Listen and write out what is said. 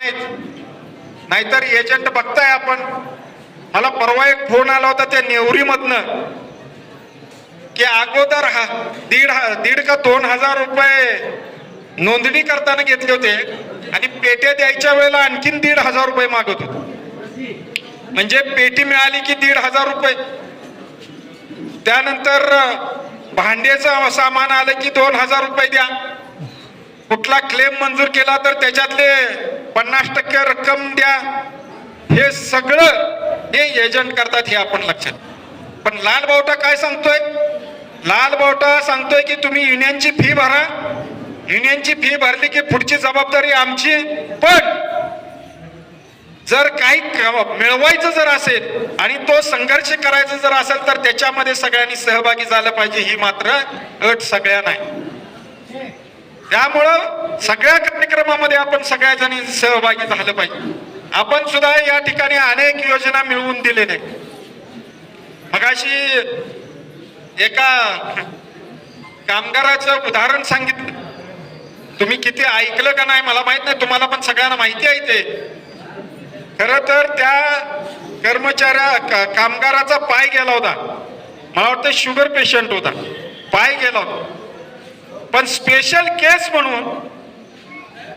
नाहीतर एजंट बघताय आपण. मला परवा एक फोन आला होता त्या नेवरी मधनं की अगोदर दीड का 2,000 रुपये नोंदणी करताना घेतले होते आणि पेट्या द्यायच्या वेळेला आणखीन 1,500 रुपये मागत होते. म्हणजे पेटी मिळाली की 1,500 रुपये. त्यानंतर भांड्याचं सामान आलं की 2,000 रुपये द्या. कुठला क्लेम मंजूर केला तर त्याच्यातले 50% रक्कम द्या. हे सगळं हे एजंट करतात हे आपण लक्षात. पण लाल बावटा काय सांगतोय? लाल बावटा सांगतोय की तुम्ही युनियनची फी भरा. युनियनची फी भरली की पुढची जबाबदारी आमची. पण जर काही मिळवायचं जर असेल आणि तो संघर्ष करायचा जर असेल तर त्याच्यामध्ये सगळ्यांनी सहभागी झालं पाहिजे. ही मात्र अट सगळ्यांना आहे. त्यामुळं सगळ्या कार्यक्रमामध्ये आपण सगळ्या जणी सहभागी झालं पाहिजे. आपण सुद्धा या ठिकाणी अनेक योजना मिळवून दिलेल्या आहेत. मगाशी एका कामगाराचं उदाहरण सांगितलं. तुम्ही किती ऐकलं का नाही मला माहित नाही, तुम्हाला पण सगळ्यांना माहिती आहे ते. खर तर त्या कामगाराचा पाय गेला होता. मला वाटतं शुगर पेशंट होता, पाय गेला होता. पण स्पेशल केस म्हणून